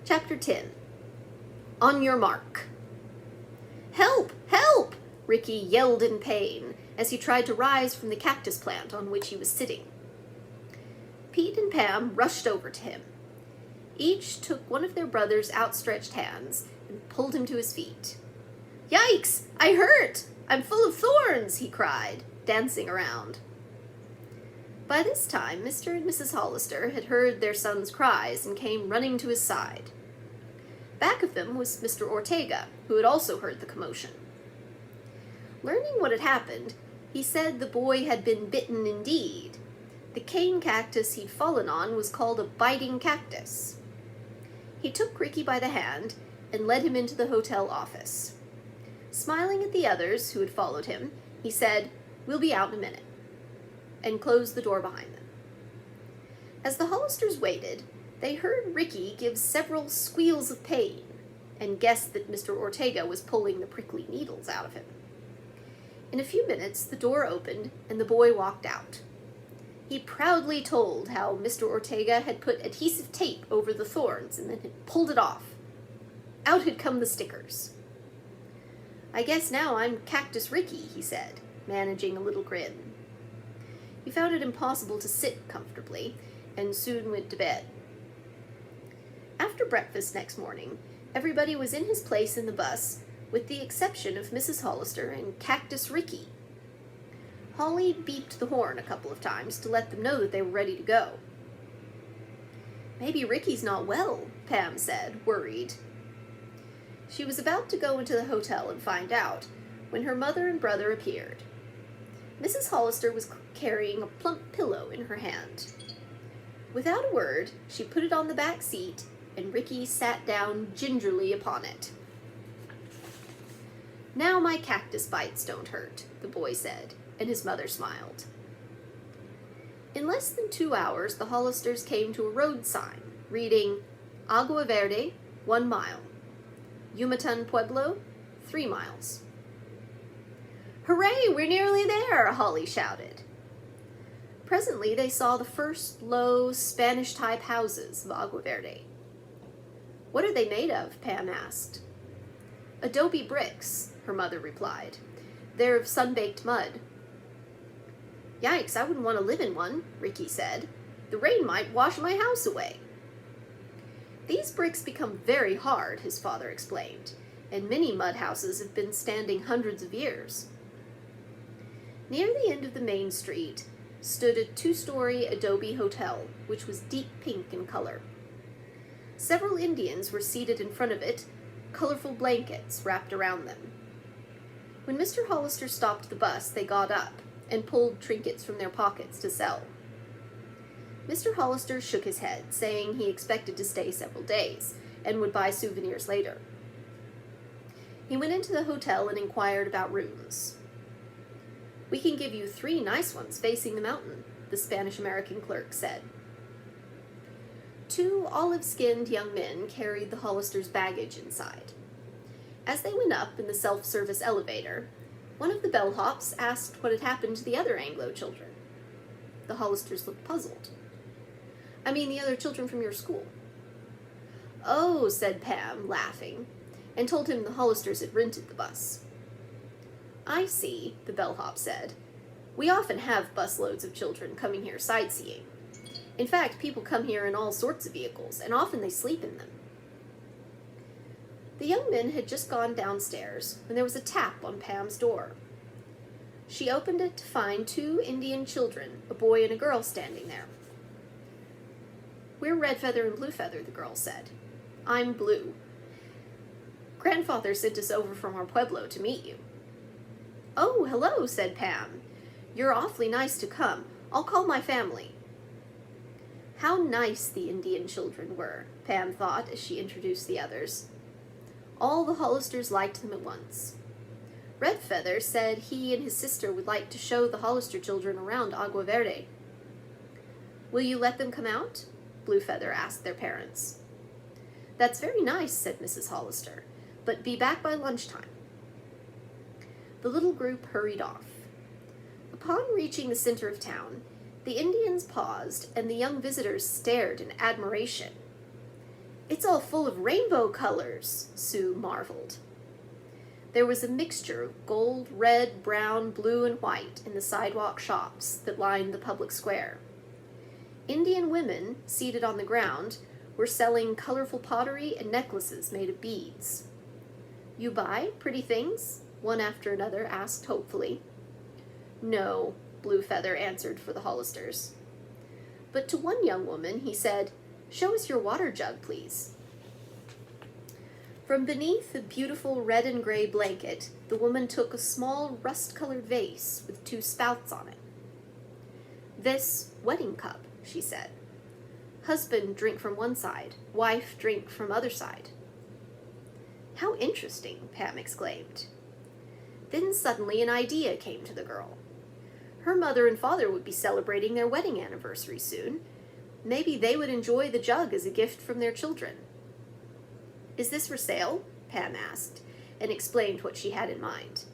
Chapter 10. On Your Mark. "Help! Help!" Ricky yelled in pain as he tried to rise from the cactus plant on which he was sitting. Pete and Pam rushed over to him. Each took one of their brother's outstretched hands and pulled him to his feet. "Yikes! I hurt! I'm full of thorns!" he cried, dancing around. By this time, Mr. and Mrs. Hollister had heard their son's cries and came running to his side. Back of them was Mr. Ortega, who had also heard the commotion. Learning what had happened, he said the boy had been bitten indeed. The cane cactus he'd fallen on was called a biting cactus. He took Ricky by the hand and led him into the hotel office. Smiling at the others who had followed him, he said, "We'll be out in a minute," and closed the door behind them. As the Hollisters waited, they heard Ricky give several squeals of pain and guessed that Mr. Ortega was pulling the prickly needles out of him. In a few minutes, the door opened and the boy walked out. He proudly told how Mr. Ortega had put adhesive tape over the thorns and then had pulled it off. Out had come the stickers. "I guess now I'm Cactus Ricky," he said, managing a little grin. He found it impossible to sit comfortably and soon went to bed. After breakfast next morning, everybody was in his place in the bus, with the exception of Mrs. Hollister and Cactus Ricky. Holly beeped the horn a couple of times to let them know that they were ready to go. "Maybe Ricky's not well," Pam said, worried. She was about to go into the hotel and find out when her mother and brother appeared. Mrs. Hollister was carrying a plump pillow in her hand. Without a word, she put it on the back seat, and Ricky sat down gingerly upon it. "Now my cactus bites don't hurt," the boy said, and his mother smiled. In less than 2 hours, the Hollisters came to a road sign reading, "Agua Verde, 1 mile. Yumatán Pueblo, 3 miles. "Hooray, we're nearly there!" Holly shouted. Presently, they saw the first low, Spanish-type houses of Agua Verde. "What are they made of?" Pam asked. "Adobe bricks," her mother replied. "They're of sun-baked mud." "Yikes, I wouldn't want to live in one," Ricky said. "The rain might wash my house away." "These bricks become very hard," his father explained, "and many mud houses have been standing hundreds of years." Near the end of the main street stood a 2-story adobe hotel, which was deep pink in color. Several Indians were seated in front of it, colorful blankets wrapped around them. When Mr. Hollister stopped the bus, they got up and pulled trinkets from their pockets to sell. Mr. Hollister shook his head, saying he expected to stay several days and would buy souvenirs later. He went into the hotel and inquired about rooms. "We can give you 3 nice ones facing the mountain," the Spanish-American clerk said. 2 olive-skinned young men carried the Hollisters' baggage inside. As they went up in the self-service elevator, one of the bellhops asked what had happened to the other Anglo children. The Hollisters looked puzzled. "I mean the other children from your school." "Oh," said Pam, laughing, and told him the Hollisters had rented the bus. "I see," the bellhop said. "We often have busloads of children coming here sightseeing. In fact, people come here in all sorts of vehicles, and often they sleep in them." The young men had just gone downstairs when there was a tap on Pam's door. She opened it to find 2 Indian children, a boy and a girl, standing there. "We're Red Feather and Blue Feather," the girl said. "I'm Blue. Grandfather sent us over from our pueblo to meet you." "Oh, hello," said Pam. "You're awfully nice to come. I'll call my family." How nice the Indian children were, Pam thought as she introduced the others. All the Hollisters liked them at once. Red Feather said he and his sister would like to show the Hollister children around Agua Verde. "Will you let them come out?" Blue Feather asked their parents. "That's very nice," said Mrs. Hollister, "but be back by lunchtime." The little group hurried off. Upon reaching the center of town, the Indians paused and the young visitors stared in admiration. It's all full of rainbow colors, Sue marveled. There was a mixture of gold, red, brown, blue, and white in the sidewalk shops that lined the public square. Indian women, seated on the ground, were selling colorful pottery and necklaces made of beads. You buy pretty things? One after another asked hopefully. No, Blue Feather answered for the Hollisters. But to one young woman he said, "Show us your water jug, please." From beneath a beautiful red and gray blanket, the woman took a small rust-colored vase with 2 spouts on it. "This wedding cup," she said. "Husband drink from one side, wife drink from other side." "How interesting," Pam exclaimed. Then suddenly an idea came to the girl. Her mother and father would be celebrating their wedding anniversary soon. Maybe they would enjoy the jug as a gift from their children. "Is this for sale?" Pam asked, and explained what she had in mind.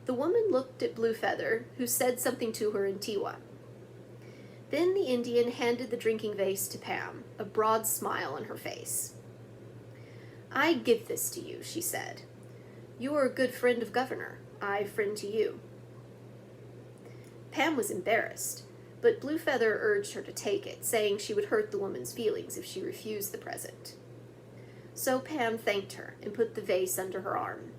The woman looked at Blue Feather, who said something to her in Tiwa. Then the Indian handed the drinking vase to Pam, a broad smile on her face. "I give this to you," she said. "You are a good friend of Governor. I friend to you." Pam was embarrassed, but Blue Feather urged her to take it, saying she would hurt the woman's feelings if she refused the present. So Pam thanked her and put the vase under her arm.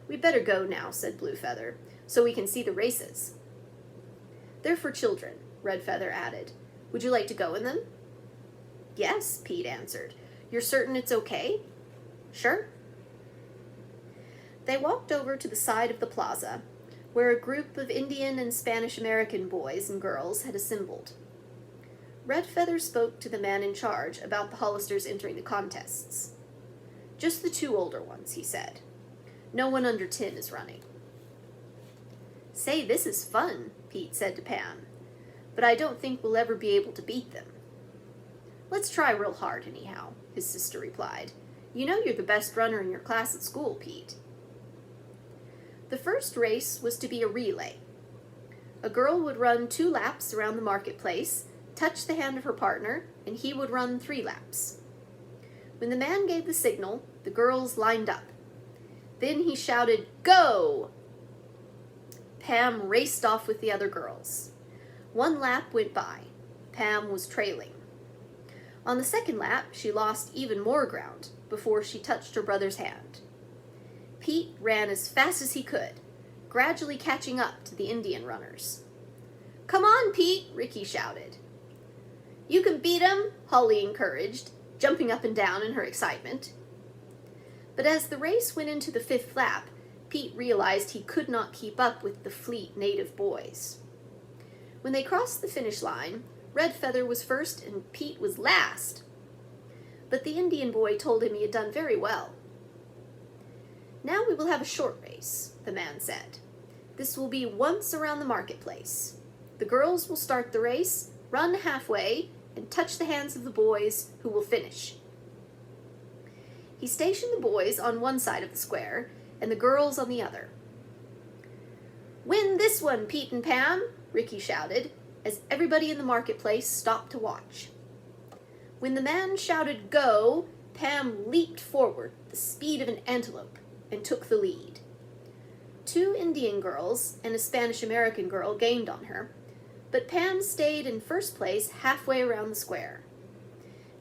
"We'd better go now," said Blue Feather, "so we can see the races." "They're for children," Red Feather added. "Would you like to go in them?" "Yes," Pete answered. "You're certain it's okay?" "Sure." They walked over to the side of the plaza, where a group of Indian and Spanish-American boys and girls had assembled. Red Feather spoke to the man in charge about the Hollisters entering the contests. "Just the 2 older ones," he said. "No one under 10 is running." "Say, this is fun," Pete said to Pam, "but I don't think we'll ever be able to beat them." "Let's try real hard anyhow," his sister replied. "You know you're the best runner in your class at school, Pete." The first race was to be a relay. A girl would run 2 laps around the marketplace, touch the hand of her partner, and he would run 3 laps. When the man gave the signal, the girls lined up. Then he shouted, "Go!" Pam raced off with the other girls. 1 lap went by. Pam was trailing. On the 2nd lap, she lost even more ground before she touched her brother's hand. Pete ran as fast as he could, gradually catching up to the Indian runners. "Come on, Pete," Ricky shouted. "You can beat 'em," Holly encouraged, jumping up and down in her excitement. But as the race went into the 5th lap, Pete realized he could not keep up with the fleet native boys. When they crossed the finish line, Red Feather was first and Pete was last. But the Indian boy told him he had done very well. "Now we will have a short race," the man said. "This will be once around the marketplace. The girls will start the race, run halfway, and touch the hands of the boys, who will finish." He stationed the boys on one side of the square and the girls on the other. "Win this one, Pete and Pam," Ricky shouted, as everybody in the marketplace stopped to watch. When the man shouted "Go!", Pam leaped forward the speed of an antelope and took the lead. 2 Indian girls and a Spanish-American girl gained on her, but Pam stayed in first place halfway around the square.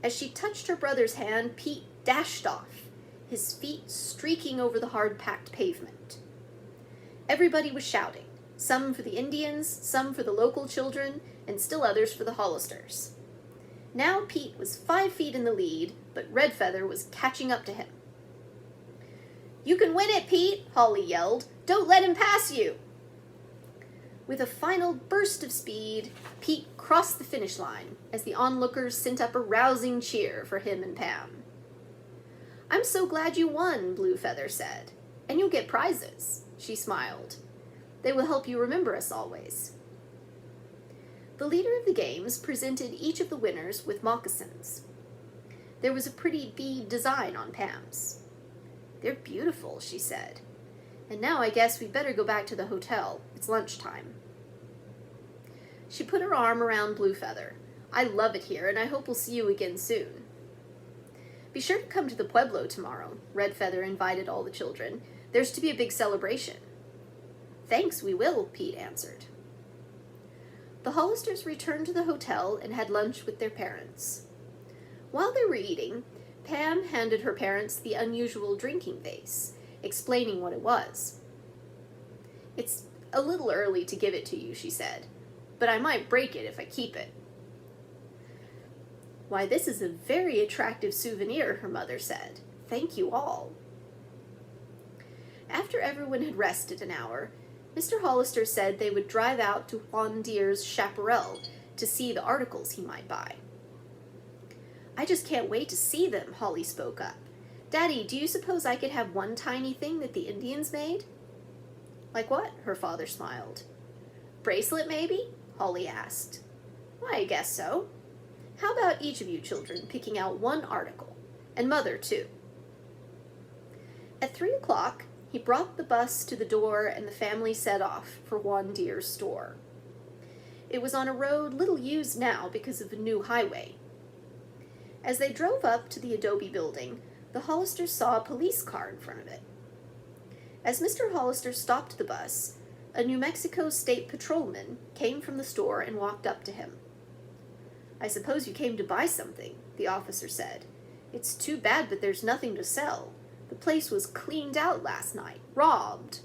As she touched her brother's hand, Pete dashed off, his feet streaking over the hard-packed pavement. Everybody was shouting, some for the Indians, some for the local children, and still others for the Hollisters. Now Pete was 5 feet in the lead, but Red Feather was catching up to him. "You can win it, Pete," Holly yelled. "Don't let him pass you." With a final burst of speed, Pete crossed the finish line as the onlookers sent up a rousing cheer for him and Pam. "I'm so glad you won," Blue Feather said. "And you'll get prizes," she smiled. "They will help you remember us always." The leader of the games presented each of the winners with moccasins. There was a pretty bead design on Pam's. "They're beautiful," she said. "And now I guess we'd better go back to the hotel. It's lunchtime." She put her arm around Blue Feather, I love it here, and I hope we'll see you again soon. Be sure to come to the Pueblo tomorrow, Red Feather invited all the children. There's to be a big celebration. Thanks, we will, Pete answered. The Hollisters returned to the hotel and had lunch with their parents. While they were eating, Pam handed her parents the unusual drinking vase, explaining what it was. It's a little early to give it to you, she said, but I might break it if I keep it. Why, this is a very attractive souvenir, her mother said. Thank you all. After everyone had rested an hour, Mr. Hollister said they would drive out to Juan Deere's chaparral to see the articles he might buy. I just can't wait to see them, Holly spoke up. Daddy, do you suppose I could have one tiny thing that the Indians made? Like what? Her father smiled. Bracelet, maybe? Holly asked. Why, I guess so. How about each of you children picking out one article? And Mother, too. At 3 o'clock, he brought the bus to the door and the family set off for Juan Deere's store. It was on a road little used now because of a new highway. As they drove up to the adobe building, the Hollisters saw a police car in front of it. As Mr. Hollister stopped the bus, a New Mexico State patrolman came from the store and walked up to him. I suppose you came to buy something, the officer said. It's too bad, but there's nothing to sell. The place was cleaned out last night, robbed.